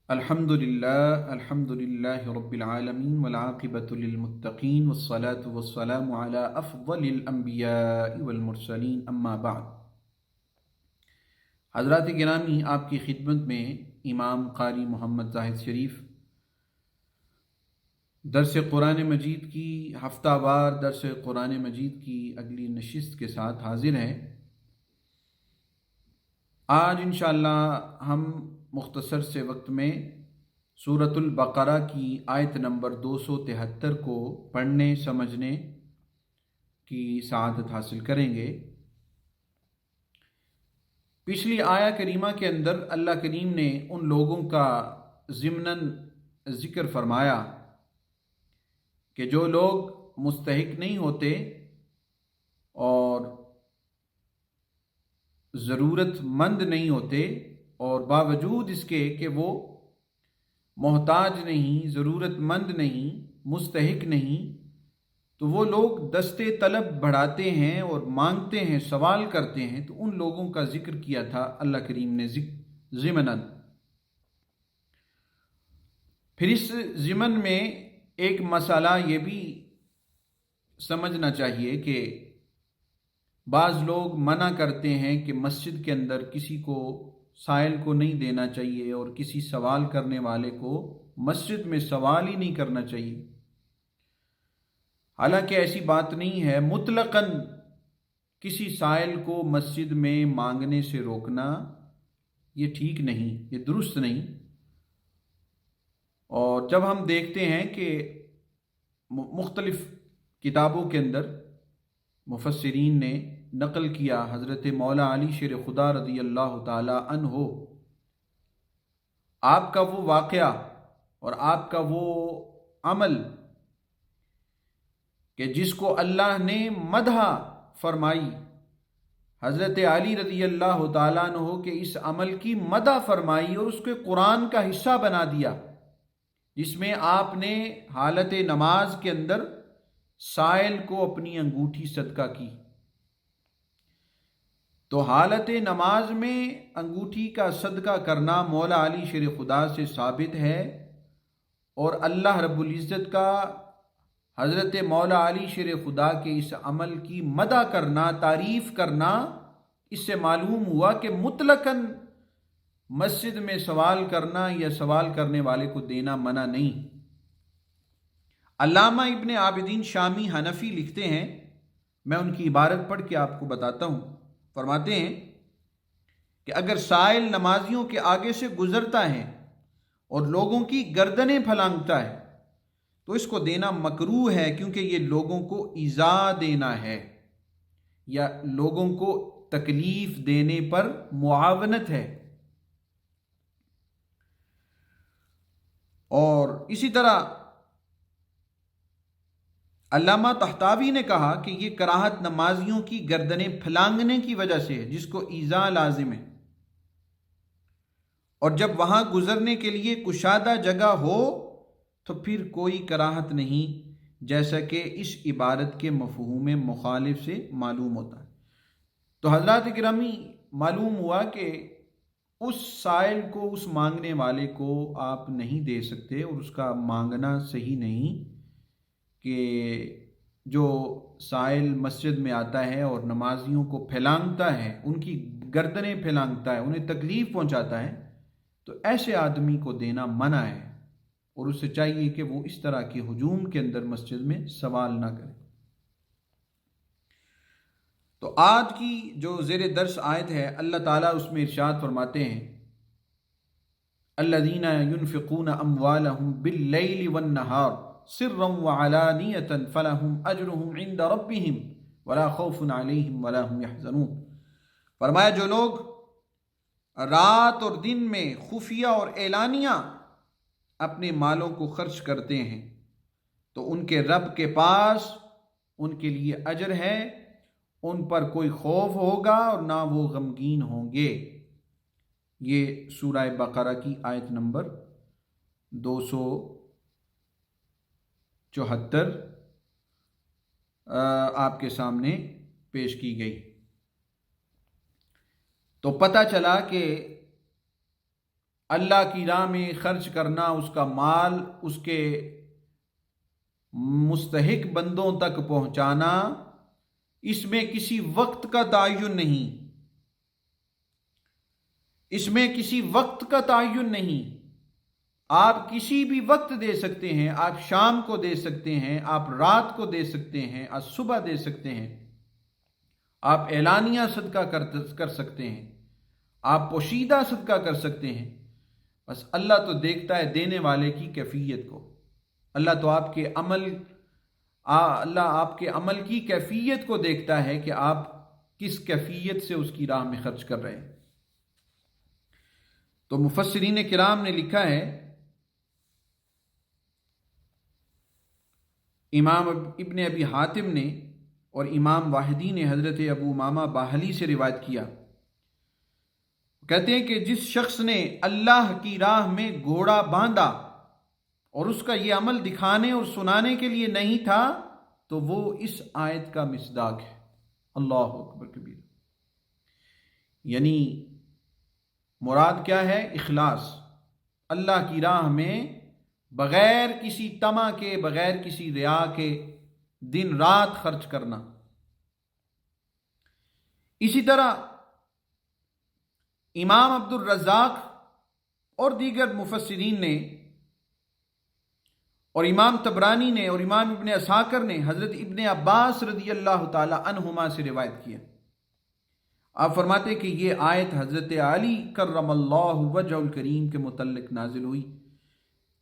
الحمد للہ رب العالمین والعاقبۃ للمتقین والصلاة والسلام علی افضل الانبیاء والمرسلین اما بعد۔ حضرات گرامی، آپ کی خدمت میں امام قاری محمد زاہد شریف درس قرآن مجید کی ہفتہ وار درس قرآن مجید کی اگلی نشست کے ساتھ حاضر ہیں۔ آج انشاءاللہ ہم مختصر سے وقت میں سورۃ البقرہ کی آیت نمبر 273 کو پڑھنے سمجھنے کی سعادت حاصل کریں گے۔ پچھلی آیہ کریمہ کے اندر اللہ کریم نے ان لوگوں کا ضمناً ذکر فرمایا کہ جو لوگ مستحق نہیں ہوتے اور ضرورت مند نہیں ہوتے، اور باوجود اس کے کہ وہ محتاج نہیں، ضرورت مند نہیں، مستحق نہیں، تو وہ لوگ دستے طلب بڑھاتے ہیں اور مانگتے ہیں، سوال کرتے ہیں، تو ان لوگوں کا ذکر کیا تھا اللہ کریم نے ضمناً۔ پھر اس ضمن میں ایک مسئلہ یہ بھی سمجھنا چاہیے کہ بعض لوگ منع کرتے ہیں کہ مسجد کے اندر کسی کو سائل کو نہیں دینا چاہیے اور کسی سوال کرنے والے کو مسجد میں سوال ہی نہیں کرنا چاہیے۔ حالانکہ ایسی بات نہیں ہے، مطلقاً کسی سائل کو مسجد میں مانگنے سے روکنا یہ ٹھیک نہیں، یہ درست نہیں۔ اور جب ہم دیکھتے ہیں کہ مختلف کتابوں کے اندر مفسرین نے نقل کیا، حضرت مولا علی شیر خدا رضی اللہ تعالی عنہ، آپ کا وہ واقعہ اور آپ کا وہ عمل کہ جس کو اللہ نے مدح فرمائی، حضرت علی رضی اللہ تعالیٰ عنہ کے اس عمل کی مدح فرمائی اور اس کے قرآن کا حصہ بنا دیا، جس میں آپ نے حالت نماز کے اندر سائل کو اپنی انگوٹھی صدقہ کی۔ تو حالت نماز میں انگوٹھی کا صدقہ کرنا مولا علی شیر خدا سے ثابت ہے، اور اللہ رب العزت کا حضرت مولا علی شیر خدا کے اس عمل کی مدح کرنا، تعریف کرنا، اس سے معلوم ہوا کہ مطلقاً مسجد میں سوال کرنا یا سوال کرنے والے کو دینا منع نہیں۔ علامہ ابن عابدین شامی حنفی لکھتے ہیں، میں ان کی عبارت پڑھ کے آپ کو بتاتا ہوں۔ فرماتے ہیں کہ اگر سائل نمازیوں کے آگے سے گزرتا ہے اور لوگوں کی گردنیں پھلانگتا ہے تو اس کو دینا مکروہ ہے، کیونکہ یہ لوگوں کو ایذا دینا ہے یا لوگوں کو تکلیف دینے پر معاونت ہے۔ اور اسی طرح علامہ طحطاوی نے کہا کہ یہ کراہت نمازیوں کی گردنیں پھلانگنے کی وجہ سے ہے، جس کو ایذا لازم ہے، اور جب وہاں گزرنے کے لیے کشادہ جگہ ہو تو پھر کوئی کراہت نہیں، جیسا کہ اس عبارت کے مفہوم مخالف سے معلوم ہوتا ہے۔ تو حضرات گرامی، معلوم ہوا کہ اس سائل کو، اس مانگنے والے کو آپ نہیں دے سکتے، اور اس کا مانگنا صحیح نہیں کہ جو سائل مسجد میں آتا ہے اور نمازیوں کو پھیلانگتا ہے، ان کی گردنیں پھیلانگتا ہے، انہیں تکلیف پہنچاتا ہے، تو ایسے آدمی کو دینا منع ہے، اور اسے چاہیے کہ وہ اس طرح کے ہجوم کے اندر مسجد میں سوال نہ کرے۔ تو آج کی جو زیر درس آیت ہے، اللہ تعالیٰ اس میں ارشاد فرماتے ہیں، الذین ينفقون اموالهم باللیل والنہار سرا وعلانیۃ فلہم اجرہم عند ربہم ولا خوف علیہم ولا هم یحزنون۔ فرمایا جو لوگ رات اور دن میں خفیہ اور اعلانیہ اپنے مالوں کو خرچ کرتے ہیں تو ان کے رب کے پاس ان کے لیے اجر ہے، ان پر کوئی خوف ہوگا اور نہ وہ غمگین ہوں گے۔ یہ سورہ بقرہ کی آیت نمبر 274 آپ کے سامنے پیش کی گئی۔ تو پتہ چلا کہ اللہ کی راہ میں خرچ کرنا، اس کا مال اس کے مستحق بندوں تک پہنچانا، اس میں کسی وقت کا تعین نہیں، اس میں کسی وقت کا تعین نہیں۔ آپ کسی بھی وقت دے سکتے ہیں، آپ شام کو دے سکتے ہیں، آپ رات کو دے سکتے ہیں، آپ صبح دے سکتے ہیں، آپ اعلانیہ صدقہ کر سکتے ہیں، آپ پوشیدہ صدقہ کر سکتے ہیں۔ بس اللہ تو دیکھتا ہے دینے والے کی کیفیت کو۔ اللہ تو آپ کے عمل کی کیفیت کو دیکھتا ہے کہ آپ کس کیفیت سے اس کی راہ میں خرچ کر رہے ہیں۔ تو مفسرین کرام نے لکھا ہے، امام ابن ابی حاتم نے اور امام واحدی نے حضرت ابو امامہ باہلی سے روایت کیا، کہتے ہیں کہ جس شخص نے اللہ کی راہ میں گھوڑا باندھا اور اس کا یہ عمل دکھانے اور سنانے کے لیے نہیں تھا تو وہ اس آیت کا مصداق ہے۔ اللہ اکبر کبیر۔ یعنی مراد کیا ہے؟ اخلاص، اللہ کی راہ میں بغیر کسی طمع کے، بغیر کسی ریا کے دن رات خرچ کرنا۔ اسی طرح امام عبد الرزاق اور دیگر مفسرین نے اور امام طبرانی نے اور امام ابن اساکر نے حضرت ابن عباس رضی اللہ تعالی عنہما سے روایت کیا۔ آپ فرماتے ہیں کہ یہ آیت حضرت علی کرم اللہ وجہ الکریم کے متعلق نازل ہوئی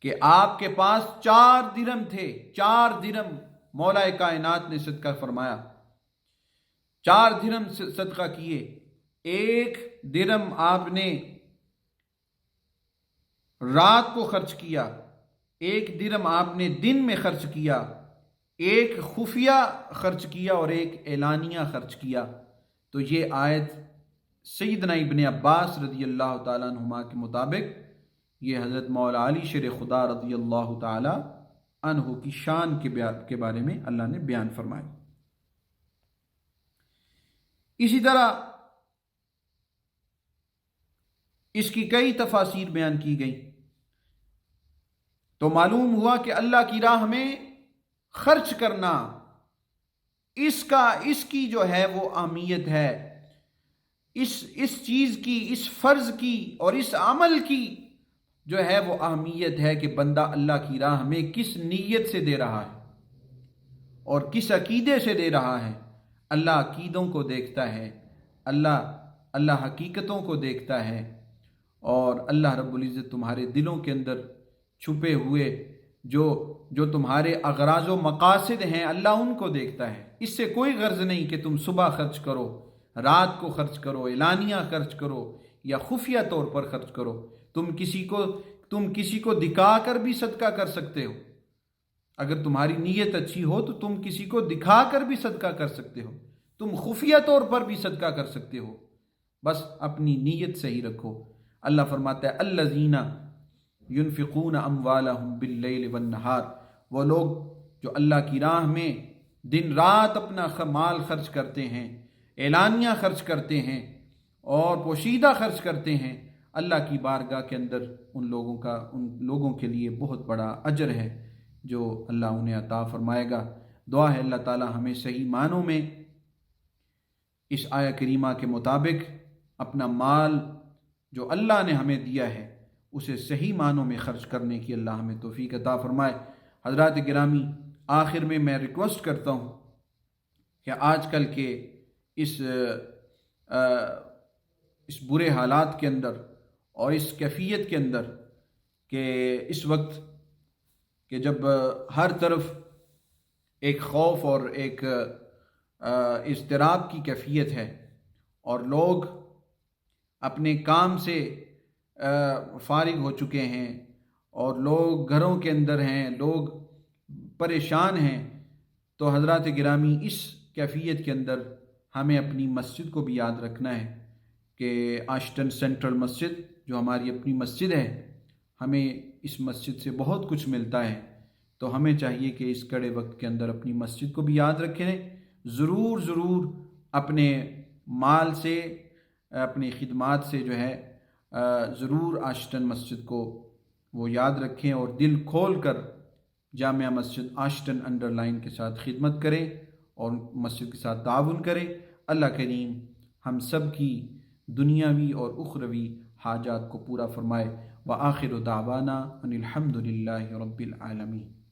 کہ آپ کے پاس 4 درم تھے، 4 درم مولا کائنات نے صدقہ فرمایا، 4 درم صدقہ کیے۔ 1 درم آپ نے رات کو خرچ کیا، 1 درم آپ نے دن میں خرچ کیا، 1 خفیہ خرچ کیا اور 1 اعلانیہ خرچ کیا۔ تو یہ آیت سیدنا ابن عباس رضی اللہ تعالیٰ عنہما کے مطابق یہ حضرت مولا علی شیر خدا رضی اللہ تعالیٰ عنہ کی شان کے بارے میں اللہ نے بیان فرمائی۔ اسی طرح اس کی کئی تفاسیر بیان کی گئی، تو معلوم ہوا کہ اللہ کی راہ میں خرچ کرنا، اس کی جو ہے وہ اہمیت ہے، اس چیز کی، اس فرض کی اور اس عمل کی جو ہے وہ اہمیت ہے کہ بندہ اللہ کی راہ میں کس نیت سے دے رہا ہے اور کس عقیدے سے دے رہا ہے۔ اللہ عقیدوں کو دیکھتا ہے، اللہ حقیقتوں کو دیکھتا ہے، اور اللہ رب العزت تمہارے دلوں کے اندر چھپے ہوئے جو تمہارے اغراض و مقاصد ہیں اللہ ان کو دیکھتا ہے۔ اس سے کوئی غرض نہیں کہ تم صبح خرچ کرو، رات کو خرچ کرو، اعلانیہ خرچ کرو یا خفیہ طور پر خرچ کرو۔ تم کسی کو دکھا کر بھی صدقہ کر سکتے ہو، اگر تمہاری نیت اچھی ہو تو تم کسی کو دکھا کر بھی صدقہ کر سکتے ہو، تم خفیہ طور پر بھی صدقہ کر سکتے ہو، بس اپنی نیت صحیح رکھو۔ اللہ فرماتا ہے الذین ينفقون اموالهم باللیل والنہار، وہ لوگ جو اللہ کی راہ میں دن رات اپنا مال خرچ کرتے ہیں، اعلانیہ خرچ کرتے ہیں اور پوشیدہ خرچ کرتے ہیں، اللہ کی بارگاہ کے اندر ان لوگوں کے لیے بہت بڑا اجر ہے جو اللہ انہیں عطا فرمائے گا۔ دعا ہے اللہ تعالی ہمیں صحیح معنوں میں اس آیہ کریمہ کے مطابق اپنا مال جو اللہ نے ہمیں دیا ہے اسے صحیح معنوں میں خرچ کرنے کی اللہ ہمیں توفیق عطا فرمائے۔ حضرات گرامی، آخر میں ریکویسٹ کرتا ہوں کہ آج کل کے اس برے حالات کے اندر اور اس کیفیت کے اندر کہ اس وقت کہ جب ہر طرف ایک خوف اور ایک اضطراب کی کیفیت ہے اور لوگ اپنے کام سے فارغ ہو چکے ہیں اور لوگ گھروں کے اندر ہیں، لوگ پریشان ہیں، تو حضرات گرامی اس کیفیت کے اندر ہمیں اپنی مسجد کو بھی یاد رکھنا ہے کہ آشٹن سینٹرل مسجد جو ہماری اپنی مسجد ہے، ہمیں اس مسجد سے بہت کچھ ملتا ہے، تو ہمیں چاہیے کہ اس کڑے وقت کے اندر اپنی مسجد کو بھی یاد رکھیں، ضرور اپنے مال سے، اپنی خدمات سے جو ہے ضرور آشٹن مسجد کو وہ یاد رکھیں اور دل کھول کر جامعہ مسجد آشٹن انڈر لائن کے ساتھ خدمت کریں اور مسجد کے ساتھ تعاون کریں۔ اللہ کریم ہم سب کی دنیاوی اور اخروی حاجات کو پورا فرمائے۔ وآخر دعوانا ان الحمد للہ رب العالمین۔